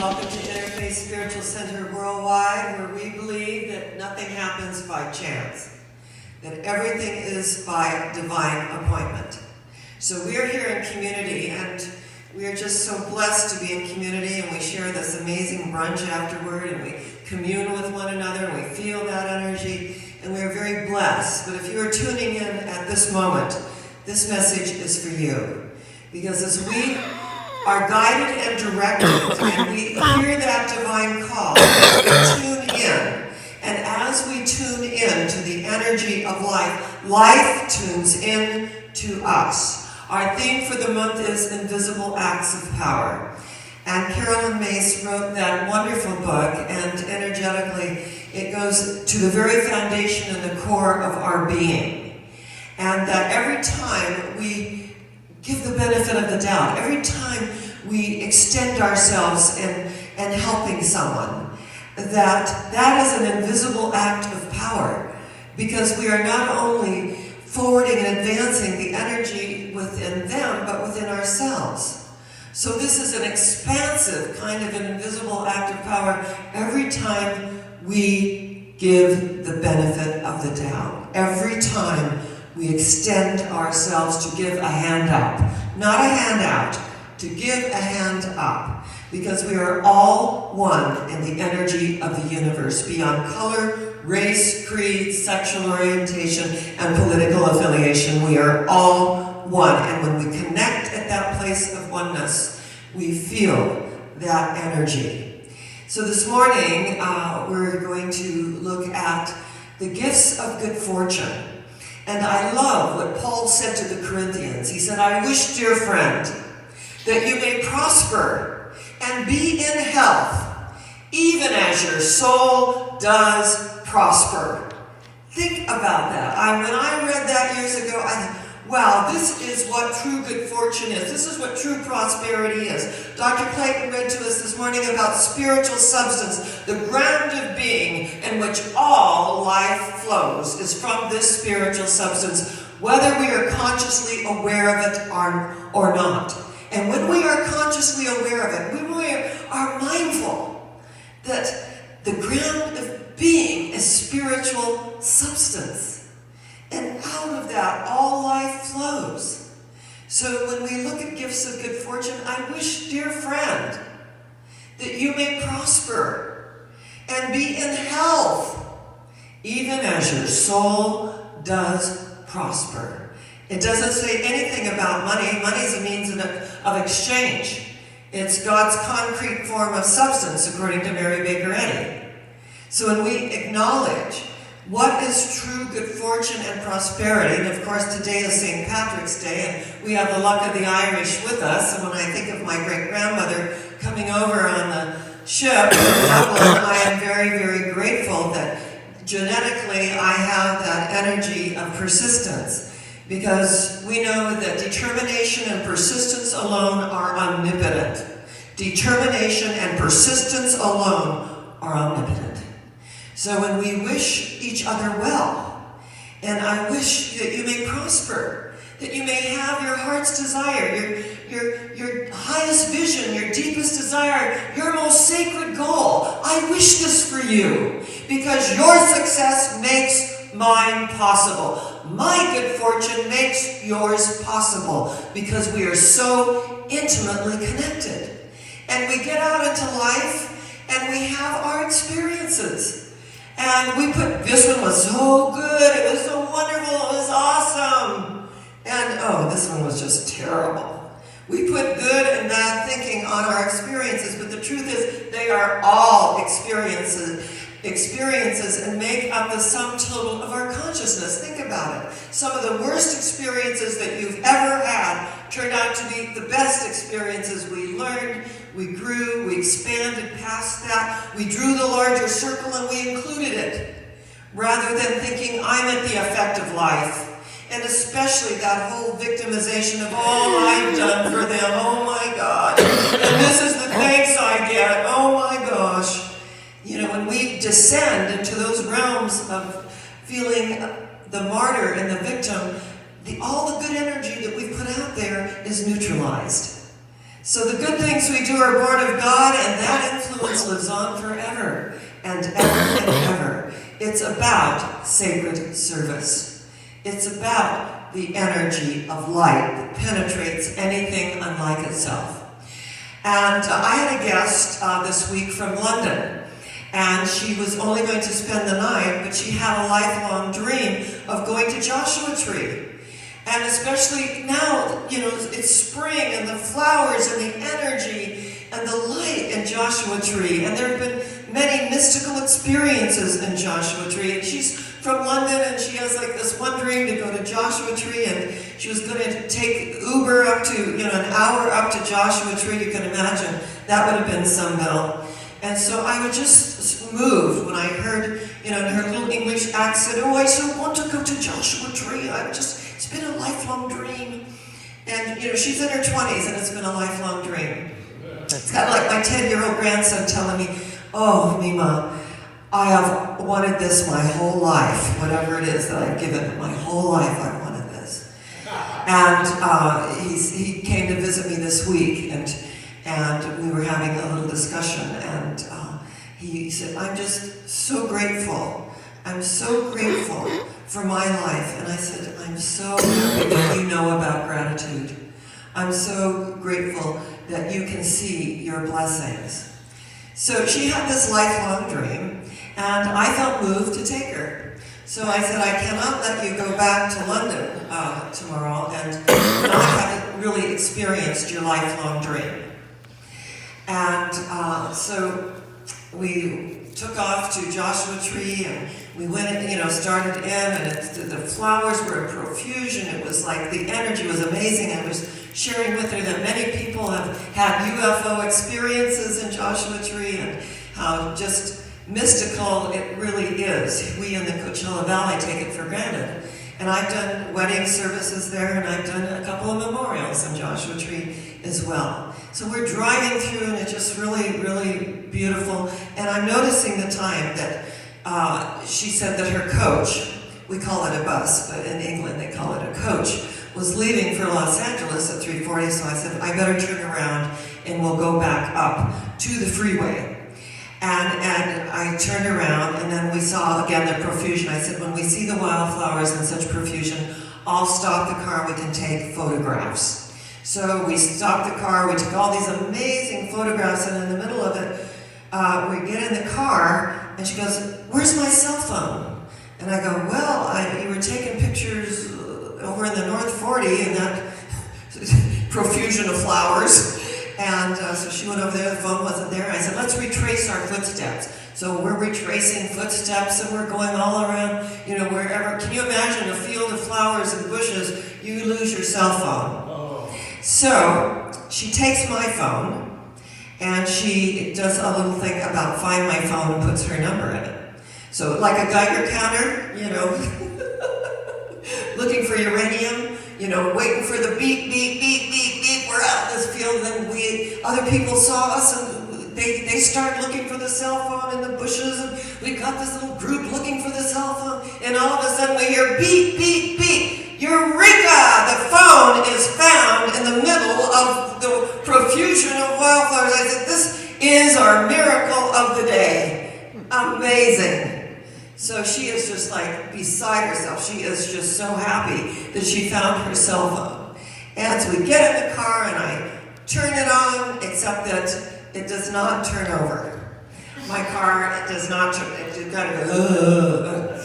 Welcome to Interfaith Spiritual Center Worldwide, where we believe that nothing happens by chance, that everything is by divine appointment. So we are here in community, and we are just so blessed to be in community, and we share this amazing brunch afterward, and we commune with one another, and we feel that energy, and we are very blessed. But if you are tuning in at this moment, this message is for you. Because as we are guided and directed, and we hear that divine call, we tune in. And as we tune in to the energy of life, life tunes in to us. Our theme for the month is Invisible Acts of Power. And Carolyn Mace wrote that wonderful book, and energetically it goes to the very foundation and the core of our being. And that every time we give the benefit of the doubt, every time we extend ourselves in helping someone, that is an invisible act of power, because we are not only forwarding and advancing the energy within them, but within ourselves. So this is an expansive kind of an invisible act of power every time we give the benefit of the doubt. Every time we extend ourselves to give a hand up, not a hand out, to give a hand up, because we are all one in the energy of the universe, beyond color, race, creed, sexual orientation, and political affiliation. We are all one, and when we connect at that place of oneness, we feel that energy. So this morning, we're going to look at the gifts of good fortune. And I love what Paul said to the Corinthians. He said, I wish, dear friend, that you may prosper and be in health, even as your soul does prosper. Think about that. When I read that years ago, I thought, wow, this is what true good fortune is. This is what true prosperity is. Dr. Clayton read to us this morning about spiritual substance, the ground of being in which all life flows is from this spiritual substance, whether we are consciously aware of it or not. And when we are consciously aware of it, when we are mindful that the ground of being is spiritual substance. And out of that, all life flows. So when we look at gifts of good fortune, I wish, dear friend, that you may prosper and be in health, even as your soul does prosper. It doesn't say anything about money. Money is a means of exchange. It's God's concrete form of substance, according to Mary Baker Eddy. So when we acknowledge what is true good fortune and prosperity, and of course today is St. Patrick's Day, and we have the luck of the Irish with us, and when I think of my great-grandmother coming over on the ship, I am very, very grateful that genetically I have that energy of persistence. Because we know that determination and persistence alone are omnipotent. Determination and persistence alone are omnipotent. So when we wish each other well, and I wish that you may prosper, that you may have your heart's desire, your highest vision, your deepest desire, your most sacred goal. I wish this for you, because your success makes mine possible. My good fortune makes yours possible, because we are so intimately connected. And we get out into life and we have our experiences. And we put, this one was so good, it was so wonderful, it was awesome. And oh, this one was just terrible. We put good and bad thinking on our experiences, but the truth is they are all experiences and make up the sum total of our consciousness. Think about it. Some of the worst experiences that you've ever had turned out to be the best experiences. We learned, we grew, we expanded past that, we drew the larger circle and we included it, rather than thinking I'm at the effect of life. And especially that whole victimization of all I've done for them, oh my God, and this is the thanks I get, oh my gosh. You know, when we descend into those realms of feeling the martyr and the victim, all the good energy that we put out there is neutralized. So the good things we do are born of God, and that influence lives on forever and ever and ever. It's about sacred service. It's about the energy of light that penetrates anything unlike itself. And I had a guest this week from London, and she was only going to spend the night, but she had a lifelong dream of going to Joshua Tree. And especially now, you know, it's spring and the flowers and the energy and the light in Joshua Tree. And there have been many mystical experiences in Joshua Tree. And she's from London, and she has like this one dream to go to Joshua Tree, and she was going to take Uber up to, you know, an hour up to Joshua Tree. You can imagine that would have been some bill. And so I was just moved when I heard, you know, in her little English accent, oh, I so want to go to Joshua Tree. It's been a lifelong dream. And, you know, she's in her 20s, and it's been a lifelong dream. It's kind of like my 10-year-old grandson telling me, oh, Mima, I have wanted this my whole life. Whatever it is that I've given my whole life, I've wanted this. And he came to visit me this week, and we were having a little discussion, and he said, I'm just so grateful. I'm so grateful for my life. And I said, I'm so happy that you know about gratitude. I'm so grateful that you can see your blessings. So she had this lifelong dream, and I felt moved to take her. So I said, I cannot let you go back to London tomorrow and not have really experienced your lifelong dream. And so we took off to Joshua Tree, and we went, you know, started in, and the flowers were in profusion. It was like the energy was amazing. I was sharing with her that many people have had UFO experiences in Joshua Tree, and how just mystical it really is. We in the Coachella Valley take it for granted. And I've done wedding services there, and I've done a couple of memorials in Joshua Tree as well. So we're driving through, and it's just really, really beautiful. And I'm noticing the time that she said that her coach, we call it a bus, but in England they call it a coach, was leaving for Los Angeles at 3:40. So I said, I better turn around and we'll go back up to the freeway. And I turned around, and then we saw again the profusion. I said, when we see the wildflowers in such profusion, I'll stop the car, we can take photographs. So we stopped the car, we took all these amazing photographs, and in the middle of it, we get in the car, and she goes, where's my cell phone? And I go, well, you were taking pictures over in the North 40 in that profusion of flowers. And so she went over there, the phone wasn't there. I said, let's retrace our footsteps. So we're retracing footsteps, and we're going all around, you know, wherever. Can you imagine a field of flowers and bushes, you lose your cell phone? Oh. So she takes my phone, and she does a little thing about find my phone and puts her number in it. So like a Geiger counter, you know, looking for uranium, you know, waiting for the beep, beep, beep, beep, beep. We're out in this field, and other people saw us, and they started looking for the cell phone in the bushes, and we got this little group looking for the cell phone, and all of a sudden we hear beep, beep, beep. Eureka! The phone is found in the middle of the profusion of wildflowers. I said, this is our miracle of the day. Amazing. So she is just like beside herself. She is just so happy that she found her cell phone. And so we get in the car, and I turn it on, except that it does not turn over. My car, it does not turn, it got to go,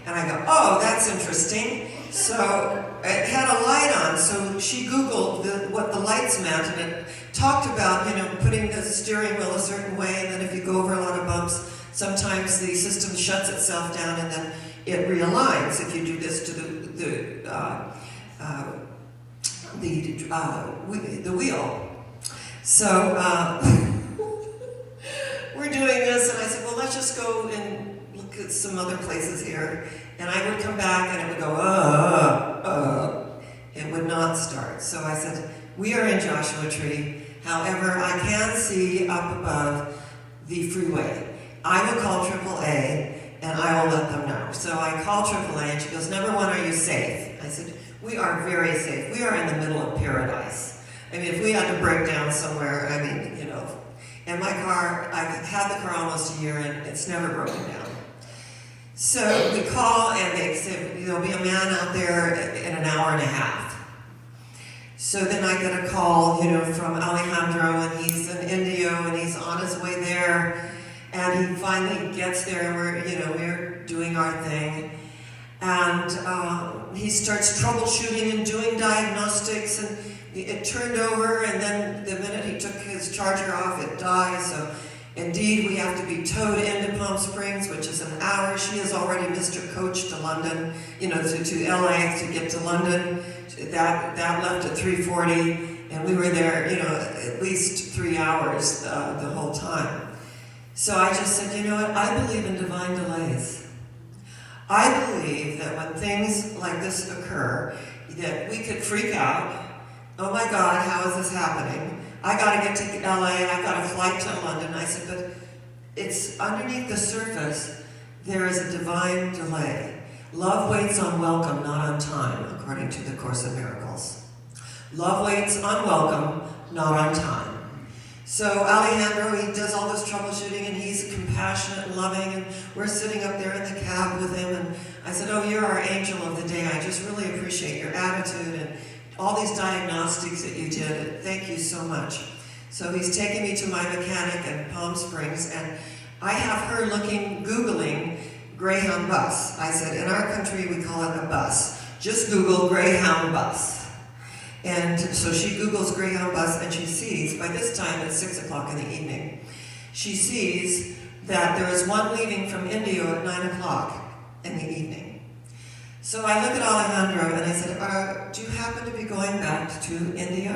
and I go, oh, that's interesting. So it had a light on, so she Googled what the lights meant, and it talked about, you know, putting the steering wheel a certain way, and then if you go over a lot of bumps, sometimes the system shuts itself down, and then it realigns if you do this to the wheel. So we're doing this, and I said, well, let's just go and look at some other places here. And I would come back, and it would go, It would not start. So I said, we are in Joshua Tree. However, I can see up above the freeway. I will call AAA, and I will let them know. So I call AAA, and she goes, number one, are you safe? I said, we are very safe. We are in the middle of paradise. I mean, if we had to break down somewhere, I mean, you know, And my car, I've had the car almost a year and it's never broken down. So we call and they say, there'll be a man out there in an hour and a half. So then I get a call, from Alejandro, and he's in Indio and he's on his way there. And he finally gets there and we're doing our thing. And he starts troubleshooting and doing diagnostics, and it turned over, and then the minute he took his charger off, it died. So indeed, we have to be towed into Palm Springs, which is an hour. She has already missed her coach to London, to LA to get to London. That left at 3:40, and we were there, at least 3 hours the whole time. So I just said, you know what, I believe in divine delays. I believe that when things like this occur, that we could freak out. Oh my God, how is this happening? I got to get to LA, I've got a flight to London. I said, but it's underneath the surface, there is a divine delay. Love waits on welcome, not on time, according to the Course in Miracles. Love waits on welcome, not on time. So Alejandro, he does all this troubleshooting, and he's compassionate and loving, and we're sitting up there in the cab with him, and I said, oh, you're our angel of the day. I just really appreciate your attitude and all these diagnostics that you did. Thank you so much. So he's taking me to my mechanic in Palm Springs, and I have her Googling Greyhound bus. I said, in our country, we call it a bus. Just Google Greyhound bus. And so she Googles Greyhound bus, and she sees, by this time it's 6 o'clock in the evening, she sees that there is one leaving from Indio at 9 o'clock in the evening. So I look at Alejandro and I said, do you happen to be going back to Indio?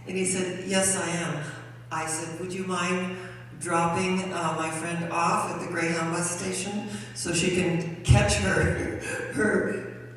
And he said, yes, I am. I said, would you mind dropping my friend off at the Greyhound bus station so she can catch her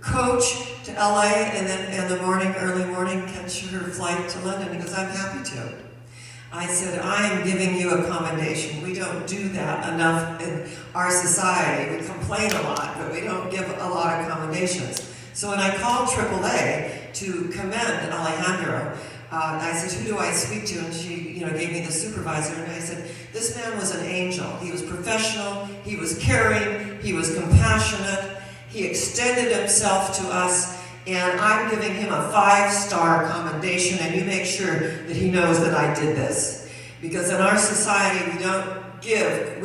coach to LA, and then in the early morning, catch her flight to London? He goes, I'm happy to. I said, I am giving you a commendation. We don't do that enough in our society. We complain a lot, but we don't give a lot of commendations. So when I called AAA to commend Alejandro, I said, who do I speak to? And she gave me the supervisor, and I said, this man was an angel. He was professional, he was caring, he was compassionate, he extended himself to us, and I'm giving him a 5-star commendation, and you make sure that he knows that I did this. Because in our society, we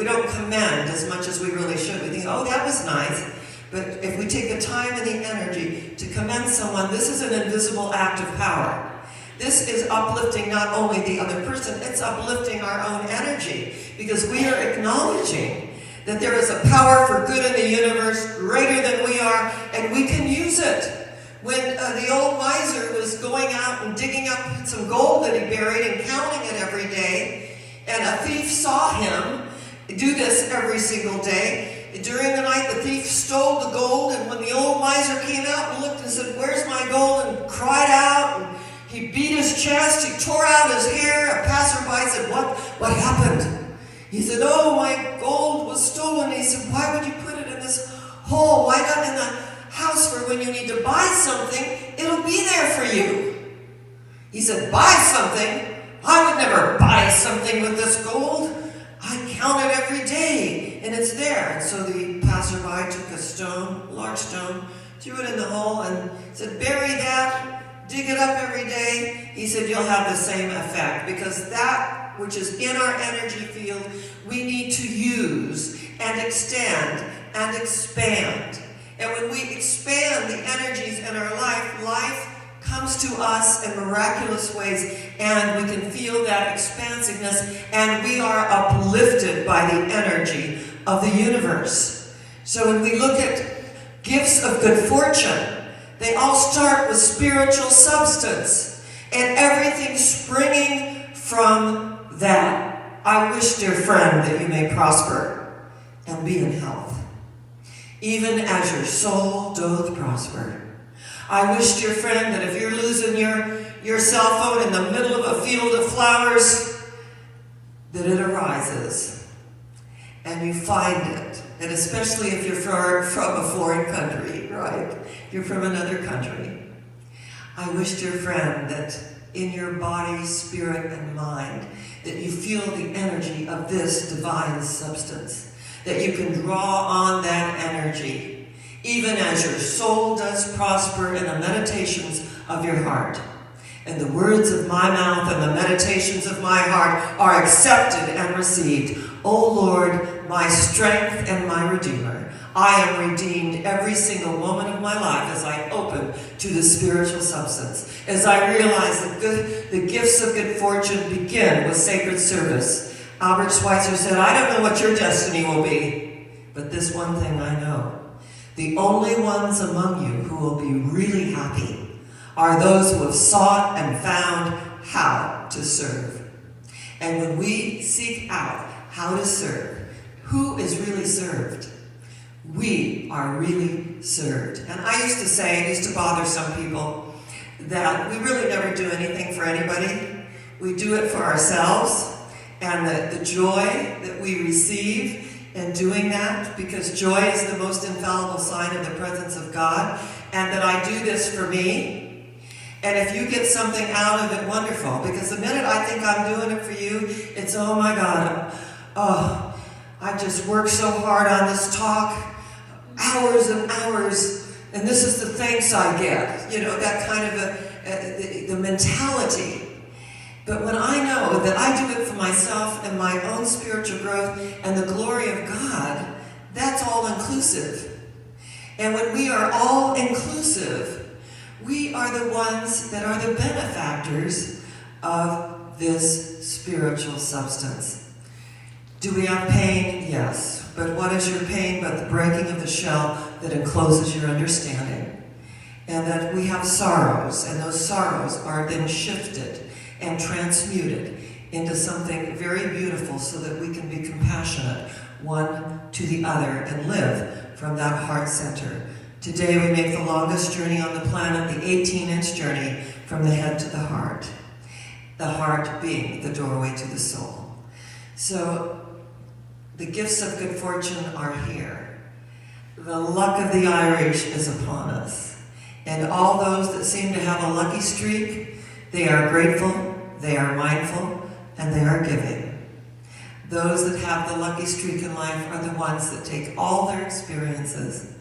don't commend as much as we really should. We think, oh, that was nice. But if we take the time and the energy to commend someone, this is an invisible act of power. This is uplifting not only the other person, it's uplifting our own energy, because we are acknowledging that there is a power for good in the universe greater than we are, and we can use it. When the old miser was going out and digging up some gold that he buried and counting it every day, and a thief saw him do this every single day. During the night, the thief stole the gold, and when the old miser came out and looked and said, where's my gold? And cried out, and he beat his chest, he tore out his hair. A passerby said, what happened? He said, oh, my gold was stolen. He said, why would you put it in this hole? Why not in the house for when you need to buy something? It'll be there for you. He said, buy something? I would never buy something with this gold. I count it every day, and it's there. And so the passerby took a large stone, threw it in the hole, and said, bury that, dig it up every day. He said, you'll have the same effect, because that which is in our energy field, we need to use and extend and expand. And when we expand the energies in our life comes to us in miraculous ways, and we can feel that expansiveness, and we are uplifted by the energy of the universe. So when we look at gifts of good fortune, they all start with spiritual substance, and everything springing from that. I wish, dear friend, that you may prosper and be in health, even as your soul doth prosper. I wish, dear friend, that if you're losing your cell phone in the middle of a field of flowers, that it arises and you find it. And especially if you're from a foreign country, right? You're from another country. I wish, dear friend, that in your body, spirit, and mind, that you feel the energy of this divine substance, that you can draw on that energy, even as your soul does prosper in the meditations of your heart. And the words of my mouth and the meditations of my heart are accepted and received. O Lord, my strength and my Redeemer, I am redeemed every single moment of my life as I open to the spiritual substance, as I realize that the gifts of good fortune begin with sacred service. Albert Schweitzer said, I don't know what your destiny will be, but this one thing I know. The only ones among you who will be really happy are those who have sought and found how to serve. And when we seek out how to serve, who is really served? We are really served. And I used to say, it used to bother some people, that we really never do anything for anybody. We do it for ourselves, and the joy that we receive in doing that, because joy is the most infallible sign of the presence of God, and that I do this for me. And if you get something out of it, wonderful. Because the minute I think I'm doing it for you, it's, oh my God, I just worked so hard on this talk, hours and hours, and this is the thanks I get. You know, that kind of the mentality. But when I know that I do it for myself and my own spiritual growth and the glory of God, that's all inclusive. And when we are all inclusive, we are the ones that are the benefactors of this spiritual substance. Do we have pain? Yes. But what is your pain but the breaking of the shell that encloses your understanding? And that we have sorrows, and those sorrows are then shifted and transmuted into something very beautiful so that we can be compassionate one to the other and live from that heart center. Today we make the longest journey on the planet, the 18-inch journey from the head to the heart being the doorway to the soul. So the gifts of good fortune are here. The luck of the Irish is upon us. And all those that seem to have a lucky streak, they are grateful, they are mindful, and they are giving. Those that have the lucky streak in life are the ones that take all their experiences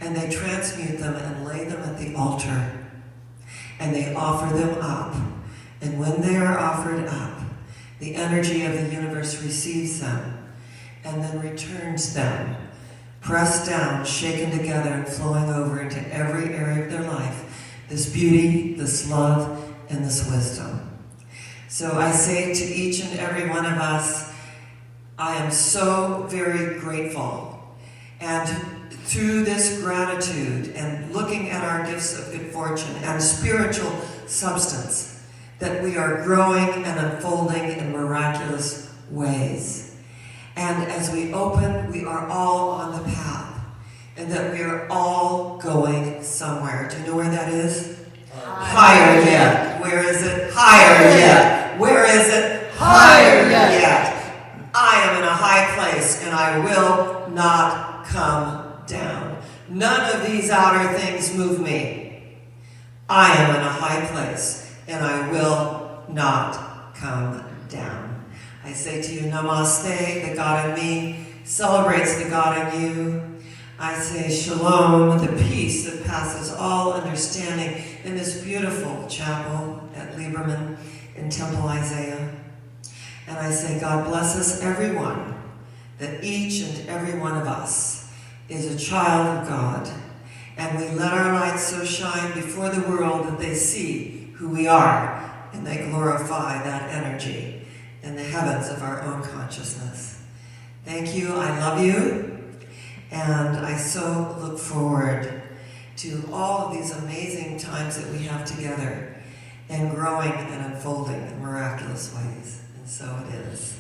and they transmute them and lay them at the altar. And they offer them up. And when they are offered up, the energy of the universe receives them and then returns them, pressed down, shaken together, and flowing over into every area of their life, this beauty, this love, and this wisdom. So I say to each and every one of us, I am so very grateful. And through this gratitude and looking at our gifts of good fortune and spiritual substance, that we are growing and unfolding in miraculous ways. And as we open, we are all on the path, and that we are all going somewhere. Do you know where that is? Higher yet. Where is it? Higher yet. Where is it? Higher yet. I am in a high place, and I will not come down. None of these outer things move me. I am in a high place, and I will not come down. I say to you, Namaste, the God in me celebrates the God in you. I say Shalom, the peace that passes all understanding in this beautiful chapel at Lieberman in Temple Isaiah. And I say God bless us everyone, that each and every one of us is a child of God, and we let our light so shine before the world that they see who we are, and they glorify that energy in the heavens of our own consciousness. Thank you, I love you, and I so look forward to all of these amazing times that we have together, and growing and unfolding in miraculous ways, and so it is.